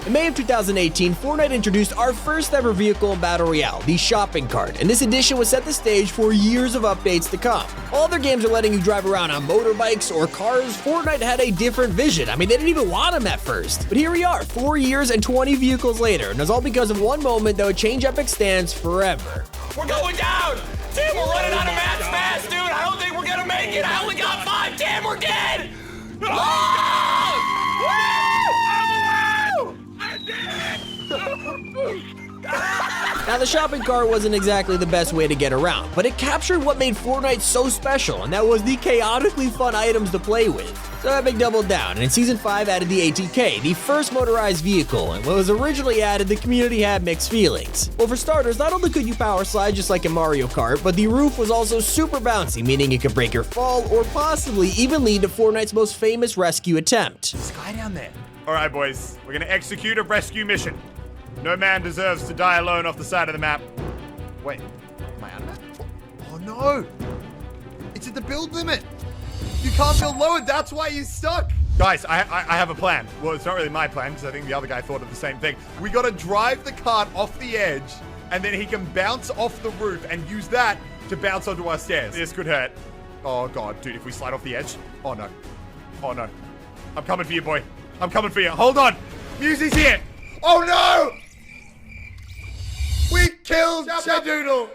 In May of 2018, Fortnite introduced our first ever vehicle in Battle Royale, the shopping cart, and this edition would set the stage for years of updates to come. All other games are letting you drive around on motorbikes or cars. Fortnite had a different vision. I mean, they didn't even want them at first. But here we are, 4 years and 20 vehicles later, and it's all because of one moment that would change Epic's stance forever. We're going down! Tim, we're running out of mats fast, dude! I don't think we're gonna make it! I only got 5! Tim, we're dead! Oh! Now, the shopping cart wasn't exactly the best way to get around, but it captured what made Fortnite so special, and that was the chaotically fun items to play with. So Epic doubled down, and in Season 5 added the ATK, the first motorized vehicle, and what was originally added, the community had mixed feelings. Well, for starters, not only could you power slide just like in Mario Kart, but the roof was also super bouncy, meaning it could break your fall or possibly even lead to Fortnite's most famous rescue attempt. This guy down there. All right, boys, we're gonna execute a rescue mission. No man deserves to die alone off the side of the map. Wait, am I out of it? Oh no! It's at the build limit! You can't build lower, that's why you're stuck! Guys, I have a plan. Well, it's not really my plan, because I think the other guy thought of the same thing. We gotta drive the cart off the edge, and then he can bounce off the roof and use that to bounce onto our stairs. This could hurt. Oh god, dude, if we slide off the edge. Oh no. Oh no. I'm coming for you, boy. I'm coming for you. Hold on. Music's here. Oh no! We killed Shadoodle!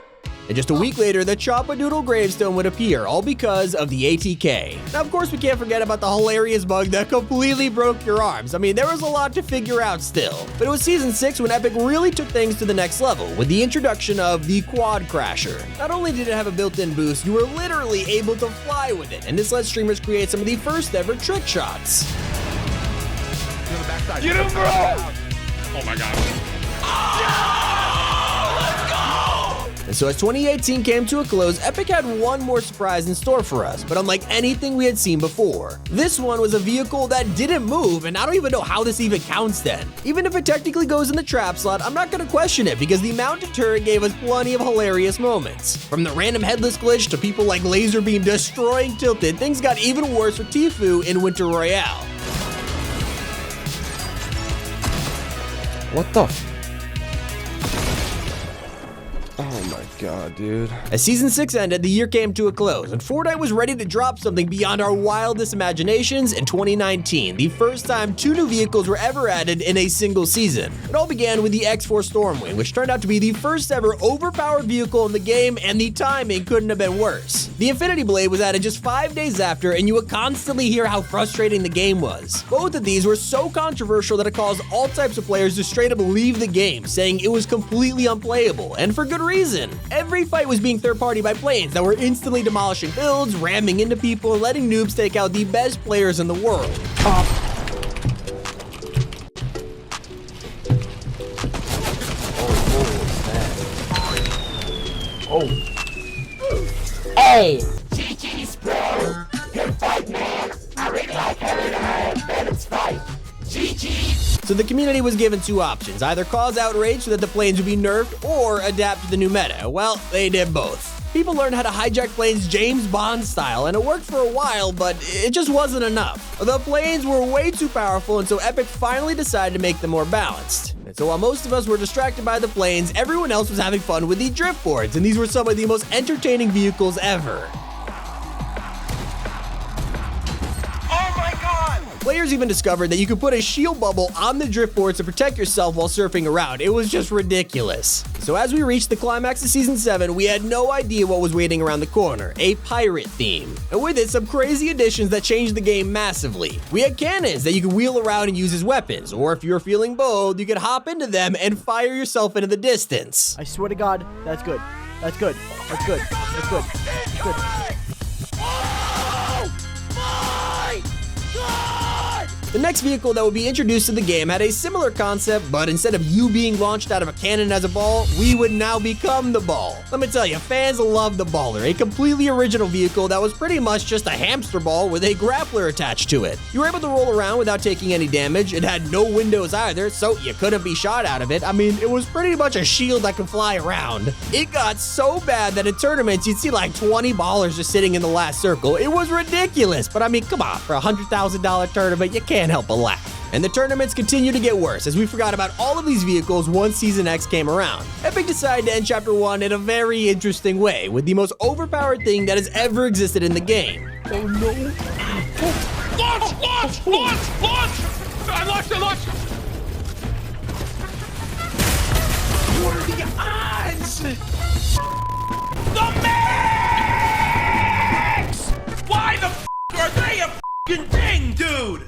And just a week later, the Choppa Doodle gravestone would appear, all because of the ATK. Now, of course, we can't forget about the hilarious bug that completely broke your arms. I mean, there was a lot to figure out still. But it was Season 6 when Epic really took things to the next level, with the introduction of the Quad Crasher. Not only did it have a built-in boost, you were literally able to fly with it, and this let streamers create some of the first ever trick shots. Get him, bro! Oh my god. And so as 2018 came to a close, Epic had one more surprise in store for us, but unlike anything we had seen before. This one was a vehicle that didn't move, and I don't even know how this even counts then. Even if it technically goes in the trap slot, I'm not gonna question it because the mounted turret gave us plenty of hilarious moments. From the random headless glitch to people like Laserbeam destroying Tilted, things got even worse for Tfue in Winter Royale. What the f- Oh my god, dude. As Season 6 ended, the year came to a close, and Fortnite was ready to drop something beyond our wildest imaginations in 2019, the first time 2 new vehicles were ever added in a single season. It all began with the X4 Stormwing, which turned out to be the first ever overpowered vehicle in the game, and the timing couldn't have been worse. The Infinity Blade was added just 5 days after, and you would constantly hear how frustrating the game was. Both of these were so controversial that it caused all types of players to straight up leave the game, saying it was completely unplayable, and for good reason. Every fight was being third-party by planes that were instantly demolishing builds, ramming into people, and letting noobs take out the best players in the world. Hey! GG's, bro! Good fight, man! I really like having a fight! GG! So the community was given 2 options, either cause outrage so that the planes would be nerfed, or adapt to the new meta. Well, they did both. People learned how to hijack planes James Bond style, and it worked for a while, but it just wasn't enough. The planes were way too powerful, and so Epic finally decided to make them more balanced. And so while most of us were distracted by the planes, everyone else was having fun with the drift boards, and these were some of the most entertaining vehicles ever. Players even discovered that you could put a shield bubble on the drift boards to protect yourself while surfing around. It was just ridiculous. So as we reached the climax of Season 7, we had no idea what was waiting around the corner, a pirate theme. And with it, some crazy additions that changed the game massively. We had cannons that you could wheel around and use as weapons, or if you were feeling bold, you could hop into them and fire yourself into the distance. I swear to God, that's good. That's good. That's good. That's good. That's good. The next vehicle that would be introduced to the game had a similar concept, but instead of you being launched out of a cannon as a ball, we would now become the ball. Let me tell you, fans love the Baller, a completely original vehicle that was pretty much just a hamster ball with a grappler attached to it. You were able to roll around without taking any damage. It had no windows either, so you couldn't be shot out of it. I mean, it was pretty much a shield that could fly around. It got so bad that in tournaments, you'd see like 20 ballers just sitting in the last circle. It was ridiculous, but I mean, come on, for a $100,000 tournament, you can't can't help but laugh. And the tournaments continue to get worse as we forgot about all of these vehicles once Season X came around. Epic decided to end Chapter 1 in a very interesting way, with the most overpowered thing that has ever existed in the game. Oh no. Launch! I launched! What are the odds? The Max! Why the f are they a f***ing thing, dude?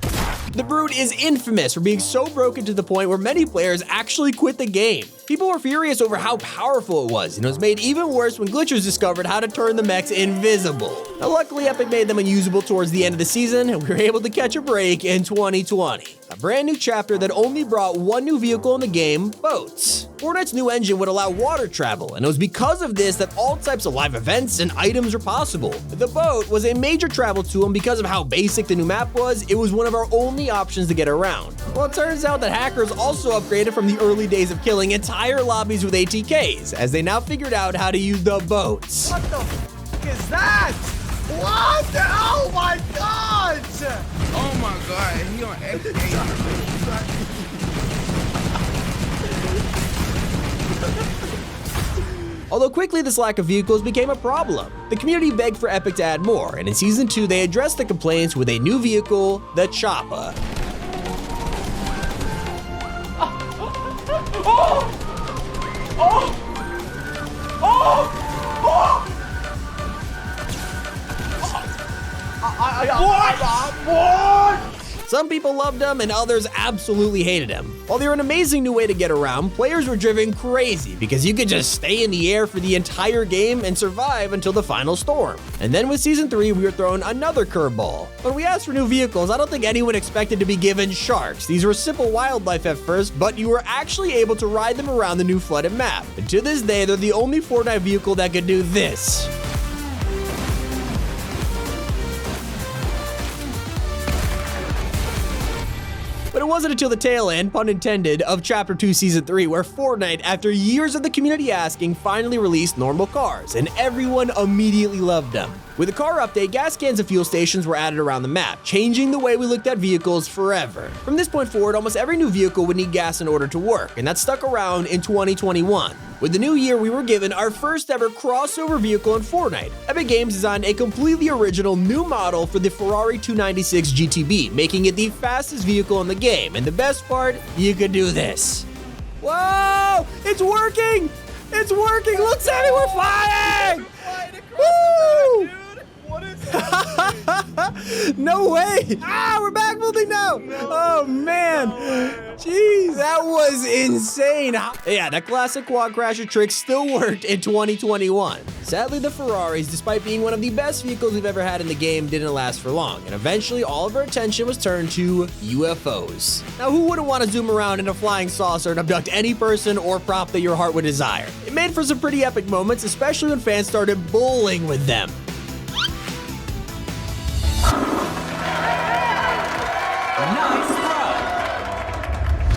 The Brute is infamous for being so broken to the point where many players actually quit the game. People were furious over how powerful it was, and it was made even worse when glitchers discovered how to turn the mechs invisible. Now, luckily, Epic made them unusable towards the end of the season, and we were able to catch a break in 2020. A brand new chapter that only brought one new vehicle in the game, boats. Fortnite's new engine would allow water travel, and it was because of this that all types of live events and items were possible. The boat was a major travel tool, and because of how basic the new map was, it was one of our only options to get around. Well, it turns out that hackers also upgraded from the early days of killing entire lobbies with ATKs, as they now figured out how to use the boats. What the f is that? What? Oh my god! Oh my god, he on X8. Although quickly this lack of vehicles became a problem. The community begged for Epic to add more, and in Season 2 they addressed the complaints with a new vehicle, the Choppa. Some people loved him and others absolutely hated him. While they were an amazing new way to get around, players were driven crazy because you could just stay in the air for the entire game and survive until the final storm. And then with Season 3, we were thrown another curveball. When we asked for new vehicles, I don't think anyone expected to be given sharks. These were simple wildlife at first, but you were actually able to ride them around the new flooded map. And to this day, they're the only Fortnite vehicle that could do this. But it wasn't until the tail end, pun intended, of Chapter 2 Season 3 where Fortnite, after years of the community asking, finally released normal cars, and everyone immediately loved them. With the car update, gas cans and fuel stations were added around the map, changing the way we looked at vehicles forever. From this point forward, almost every new vehicle would need gas in order to work, and that stuck around in 2021. With the new year, we were given our first ever crossover vehicle in Fortnite. Epic Games designed a completely original new model for the Ferrari 296 GTB, making it the fastest vehicle in the game. And the best part, you could do this. Whoa! It's working! It's working! Look, Sammy, we're flying! Woo! What is happening? No way! Ah, we're back building now! Oh, man. Jeez, that was insane. Yeah, that classic quad crasher trick still worked in 2021. Sadly, the Ferraris, despite being one of the best vehicles we've ever had in the game, didn't last for long, and eventually all of our attention was turned to UFOs. Now, who wouldn't want to zoom around in a flying saucer and abduct any person or prop that your heart would desire? It made for some pretty epic moments, especially when fans started bowling with them.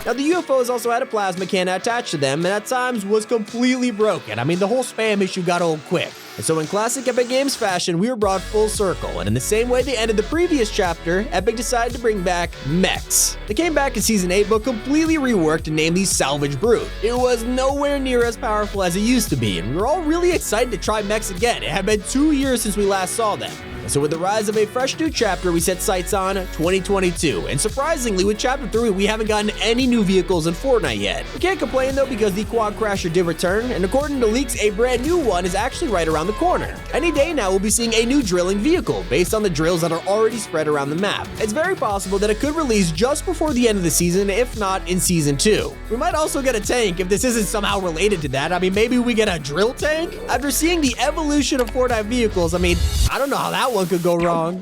Now, the UFOs also had a plasma cannon attached to them, and at times was completely broken. I mean, the whole spam issue got old quick. And so in classic Epic Games fashion, we were brought full circle, and in the same way they ended the previous chapter, Epic decided to bring back mechs. They came back in Season 8, but completely reworked and named the Salvage Brute. It was nowhere near as powerful as it used to be, and we were all really excited to try mechs again. It had been 2 years since we last saw them. So with the rise of a fresh new chapter, we set sights on 2022. And surprisingly, with Chapter 3, we haven't gotten any new vehicles in Fortnite yet. We can't complain though because the Quad Crasher did return, and according to leaks, a brand new one is actually right around the corner. Any day now, we'll be seeing a new drilling vehicle based on the drills that are already spread around the map. It's very possible that it could release just before the end of the season, if not in Season 2. We might also get a tank if this isn't somehow related to that. I mean, maybe we get a drill tank? After seeing the evolution of Fortnite vehicles, I mean, I don't know how that one could go wrong.